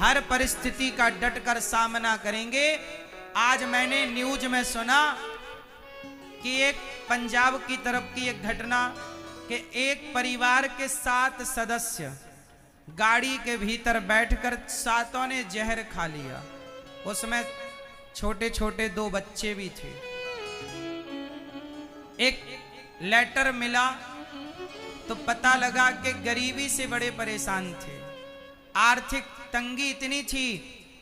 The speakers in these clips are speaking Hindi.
हर परिस्थिति का डटकर सामना करेंगे। आज मैंने न्यूज में सुना कि एक पंजाब की तरफ की एक घटना कि एक परिवार के 7 सदस्य गाड़ी के भीतर बैठकर 7 ने जहर खा लिया। उसमें छोटे छोटे 2 बच्चे भी थे। एक लेटर मिला तो पता लगा कि गरीबी से बड़े परेशान थे। आर्थिक तंगी इतनी थी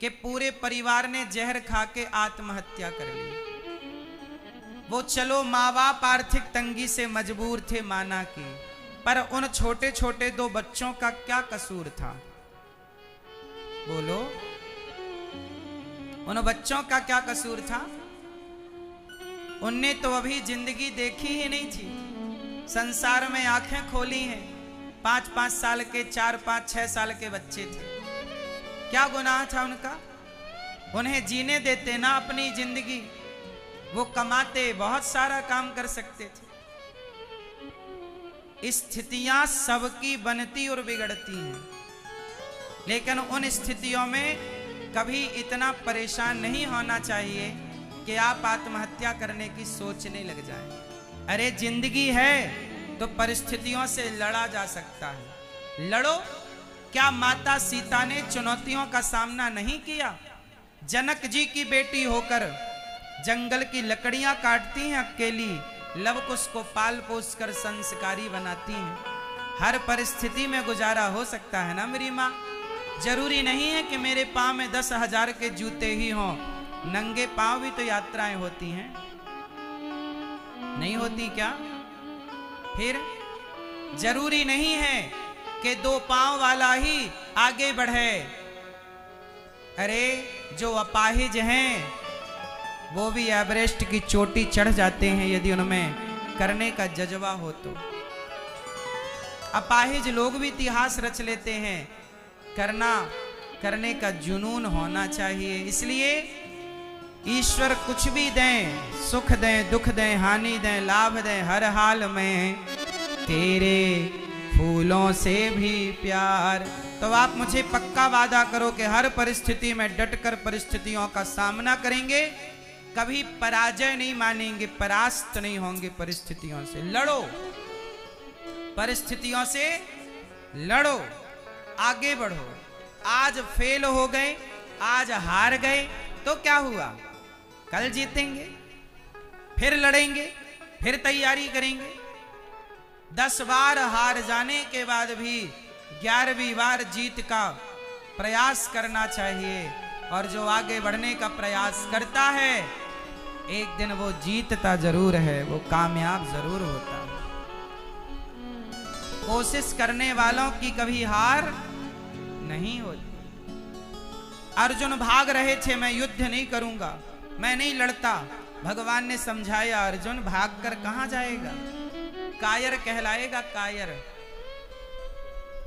कि पूरे परिवार ने जहर खा के आत्महत्या कर ली। वो चलो माँ बाप आर्थिक तंगी से मजबूर थे, माना कि, पर उन छोटे छोटे 2 बच्चों का क्या कसूर था? बोलो, उन बच्चों का क्या कसूर था? उनने तो अभी जिंदगी देखी ही नहीं थी, संसार में आंखें खोली हैं। 5-5 साल के, 4-5, 6 साल के बच्चे थे। क्या गुनाह था उनका? उन्हें जीने देते ना अपनी जिंदगी। वो कमाते, बहुत सारा काम कर सकते थे। स्थितियां सबकी बनती और बिगड़ती हैं, लेकिन उन स्थितियों में कभी इतना परेशान नहीं होना चाहिए कि आप आत्महत्या करने की सोचने लग जाएं। अरे जिंदगी है तो परिस्थितियों से लड़ा जा सकता है, लड़ो। क्या माता सीता ने चुनौतियों का सामना नहीं किया? जनक जी की बेटी होकर जंगल की लकड़ियां काटती हैं अकेली, लव कुश को पाल पोस कर संस्कारी बनाती हैं। हर परिस्थिति में गुजारा हो सकता है ना मेरी माँ। जरूरी नहीं है कि मेरे पाँव में 10,000 के जूते ही हों, नंगे पाँव भी तो यात्राएं होती हैं, नहीं होती क्या? फिर जरूरी नहीं है कि 2 पांव वाला ही आगे बढ़े। अरे जो अपाहिज हैं वो भी एवरेस्ट की चोटी चढ़ जाते हैं यदि उनमें करने का जज्बा हो तो। अपाहिज लोग भी इतिहास रच लेते हैं। करने का जुनून होना चाहिए। इसलिए ईश्वर कुछ भी दें, सुख दें, दुख दें, हानि दें, लाभ दें, हर हाल में तेरे फूलों से भी प्यार। तो आप मुझे पक्का वादा करो कि हर परिस्थिति में डटकर परिस्थितियों का सामना करेंगे, कभी पराजय नहीं मानेंगे, परास्त नहीं होंगे। परिस्थितियों से लड़ो, परिस्थितियों से लड़ो, आगे बढ़ो। आज फेल हो गए, आज हार गए तो क्या हुआ? कल जीतेंगे, फिर लड़ेंगे, फिर तैयारी करेंगे। 10 बार हार जाने के बाद भी 11वीं बार जीत का प्रयास करना चाहिए। और जो आगे बढ़ने का प्रयास करता है, एक दिन वो जीतता जरूर है, वो कामयाब जरूर होता है। कोशिश करने वालों की कभी हार नहीं होती। अर्जुन भाग रहे थे, मैं युद्ध नहीं करूंगा, मैं नहीं लड़ता। भगवान ने समझाया, अर्जुन भागकर कहां जाएगा? कायर कहलाएगा, कायर।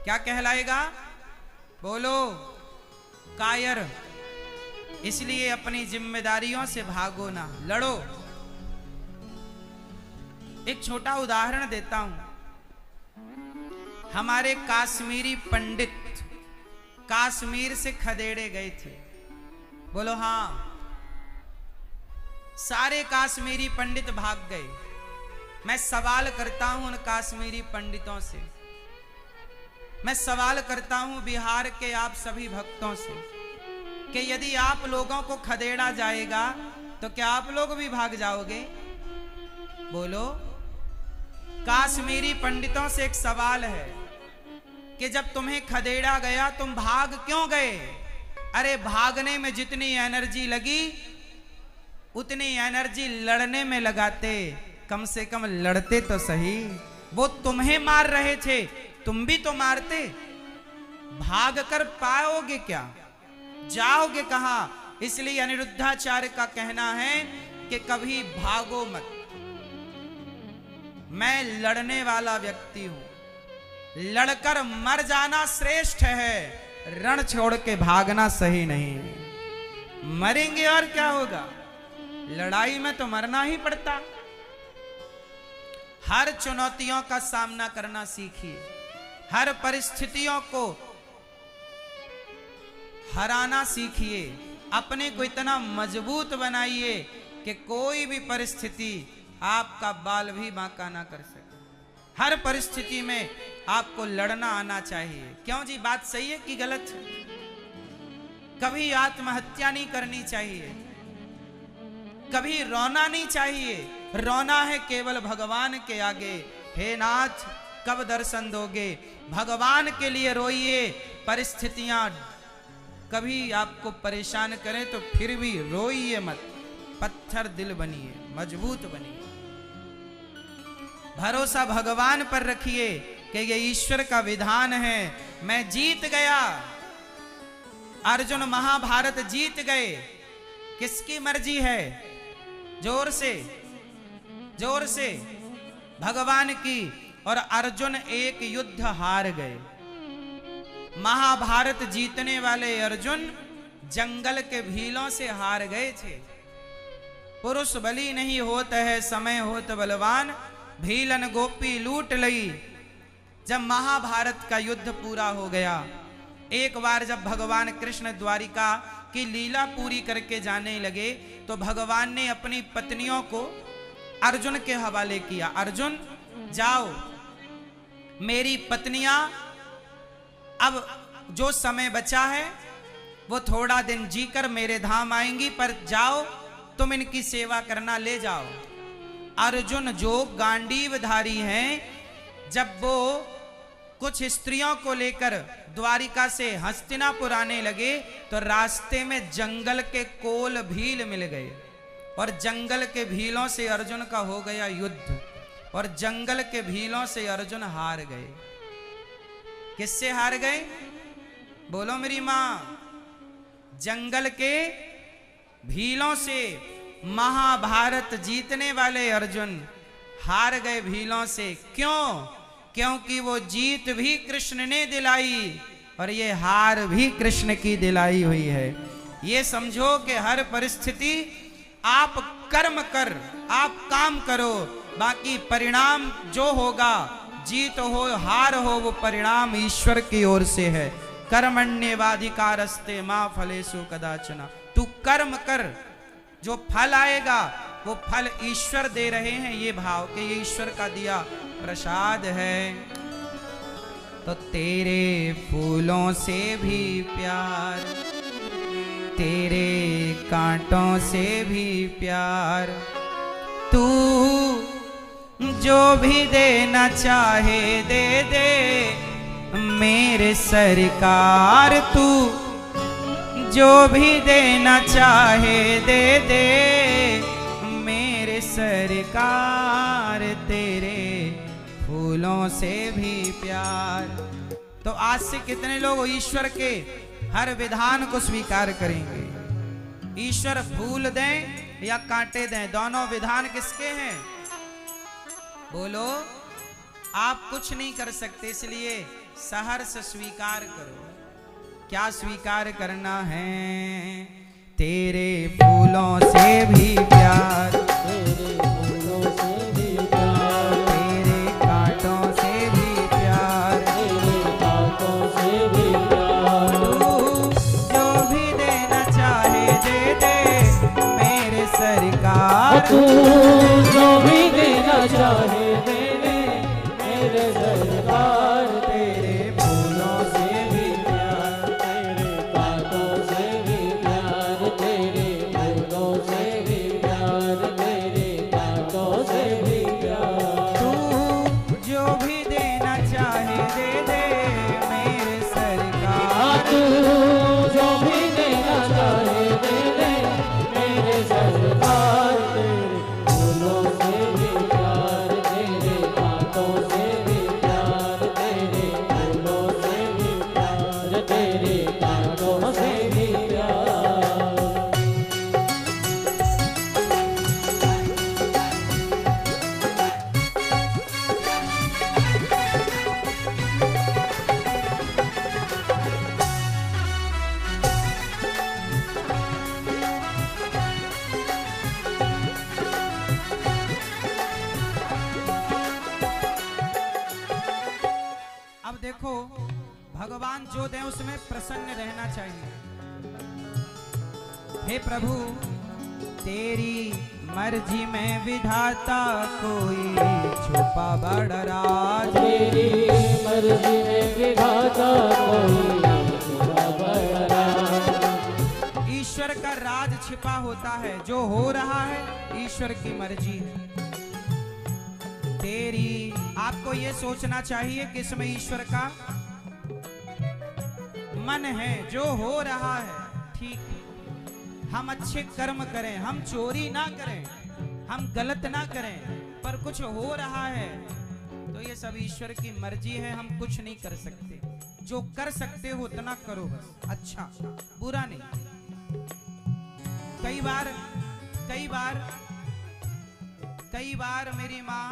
क्या कहलाएगा? बोलो, कायर। इसलिए अपनी जिम्मेदारियों से भागो ना, लड़ो। एक छोटा उदाहरण देता हूं। हमारे काश्मीरी पंडित कश्मीर से खदेड़े गए थे। बोलो हाँ। सारे काश्मीरी पंडित भाग गए। मैं सवाल करता हूं उन काश्मीरी पंडितों से, मैं सवाल करता हूं बिहार के आप सभी भक्तों से कि यदि आप लोगों को खदेड़ा जाएगा तो क्या आप लोग भी भाग जाओगे? बोलो। काश्मीरी पंडितों से एक सवाल है कि जब तुम्हें खदेड़ा गया तुम भाग क्यों गए? अरे भागने में जितनी एनर्जी लगी उतनी एनर्जी लड़ने में लगाते, कम से कम लड़ते तो सही। वो तुम्हें मार रहे थे, तुम भी तो मारते। भाग कर पाओगे क्या? जाओगे कहां? इसलिए अनिरुद्धाचार्य का कहना है कि कभी भागो मत। मैं लड़ने वाला व्यक्ति हूं, लड़कर मर जाना श्रेष्ठ है, रण छोड़ के भागना सही नहीं है। मरेंगे और क्या होगा? लड़ाई में तो मरना ही पड़ता। हर चुनौतियों का सामना करना सीखिए, हर परिस्थितियों को हराना सीखिए, अपने को इतना मजबूत बनाइए कि कोई भी परिस्थिति आपका बाल भी बांका ना कर सके। हर परिस्थिति में आपको लड़ना आना चाहिए। क्यों जी, बात सही है कि गलत है? कभी आत्महत्या नहीं करनी चाहिए, कभी रोना नहीं चाहिए। रोना है केवल भगवान के आगे। हे नाथ, कब दर्शन दोगे? भगवान के लिए रोइए। परिस्थितियां कभी आपको परेशान करें तो फिर भी रोइए मत, पत्थर दिल बनिए, मजबूत बनिए। भरोसा भगवान पर रखिए कि ये ईश्वर का विधान है। मैं जीत गया। अर्जुन महाभारत जीत गए। किसकी मर्जी है? जोर से, जोर से, भगवान की। और अर्जुन एक युद्ध हार गए। महाभारत जीतने वाले अर्जुन जंगल के भीलों से हार गए थे। पुरुष बली नहीं होत है, समय होत बलवान, भीलन गोपी लूट लई। जब महाभारत का युद्ध पूरा हो गया, एक बार जब भगवान कृष्ण द्वारिका की लीला पूरी करके जाने लगे तो भगवान ने अपनी पत्नियों को अर्जुन के हवाले किया। अर्जुन जाओ, मेरी पत्नियां अब जो समय बचा है वो थोड़ा दिन जीकर मेरे धाम आएंगी, पर जाओ तुम इनकी सेवा करना, ले जाओ। अर्जुन जो गांडीवधारी हैं, जब वो कुछ स्त्रियों को लेकर द्वारिका से हस्तिनापुर आने लगे तो रास्ते में जंगल के कोल भील मिल गए और जंगल के भीलों से अर्जुन का हो गया युद्ध और जंगल के भीलों से अर्जुन हार गए। किससे हार गए? बोलो मेरी मां। जंगल के भीलों से महाभारत जीतने वाले अर्जुन हार गए भीलों से। क्यों? क्योंकि वो जीत भी कृष्ण ने दिलाई और ये हार भी कृष्ण की दिलाई हुई है। ये समझो कि हर परिस्थिति आप कर्म कर, आप काम करो, बाकी परिणाम जो होगा, जीत हो हार हो, वो परिणाम ईश्वर की ओर से है। कर्मण्येवाधिकारस्ते मा फलेषु कदाचन। तू कर्म कर, जो फल आएगा वो फल ईश्वर दे रहे हैं। ये भाव कि ये ईश्वर का दिया प्रसाद है। तो तेरे फूलों से भी प्यार, तेरे कांटों से भी प्यार, तू जो भी देना चाहे दे दे मेरे सरकार। तू जो भी देना चाहे दे दे मेरे सरकार, तेरे फूलों से भी प्यार। तो आज से कितने लोग ईश्वर के हर विधान को स्वीकार करेंगे? ईश्वर फूल दें या कांटे दें, दोनों विधान किसके हैं? बोलो। आप कुछ नहीं कर सकते, इसलिए सहर्ष स्वीकार करो। क्या स्वीकार करना है? तेरे फूलों से भी प्यार, तेरे फूलों से भी प्यार, तेरे कांटों से भी प्यार, तेरे कांटों से भी प्यार। तू जो भी देना चाहे दे दे मेरे सरकार। तू जो भी देना चाहे दे दे मेरे सरकार। तेरे फूलों से भी प्यार, तेरे कांटों से भी प्यार, तेरे फूलों से भी प्यार, तेरे कांटों से भी प्यार। तू जो भी देना चाहे दे दे मेरे सरकार। तू जो भी देना चाहे दे दे मेरे सरकार। तेरे फूलों से भी प्यार, तेरे कांटों से भी प्यार, तेरे फूलों से भी प्यार, तेरे कांटों से भी प्यार। अब देखो, भगवान जो दें उसमें प्रसन्न रहना चाहिए। हे प्रभु तेरी मर्जी में विधाता कोई छुपा बड़ राज। तेरी मर्जी में विधाता कोई छुपा बड़ राज। ईश्वर का राज छिपा होता है, जो हो रहा है ईश्वर की मर्जी है। तेरी आपको ये सोचना चाहिए कि इसमें ईश्वर का मन है, जो हो रहा है ठीक है। हम अच्छे कर्म करें, हम चोरी ना करें, हम गलत ना करें, पर कुछ हो रहा है तो ये सब ईश्वर की मर्जी है, हम कुछ नहीं कर सकते। जो कर सकते हो उतना करो बस, अच्छा बुरा नहीं। कई बार मेरी माँ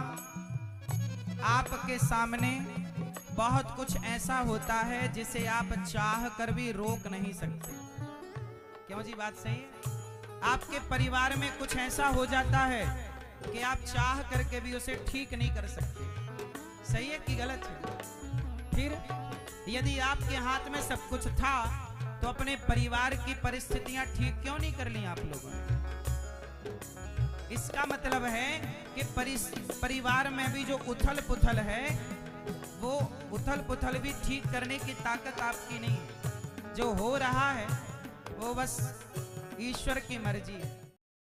आपके सामने बहुत कुछ ऐसा होता है जिसे आप चाह कर भी रोक नहीं सकते। क्यों जी, बात सही है? आपके परिवार में कुछ ऐसा हो जाता है कि आप चाह करके भी उसे ठीक नहीं कर सकते। सही है कि गलत है? फिर यदि आपके हाथ में सब कुछ था तो अपने परिवार की परिस्थितियां ठीक क्यों नहीं कर ली आप लोगों ने? इसका मतलब है कि परिवार में भी जो उथल पुथल है, वो उथल पुथल भी ठीक करने की ताकत आपकी नहीं है। जो हो रहा है वो बस ईश्वर की मर्जी है।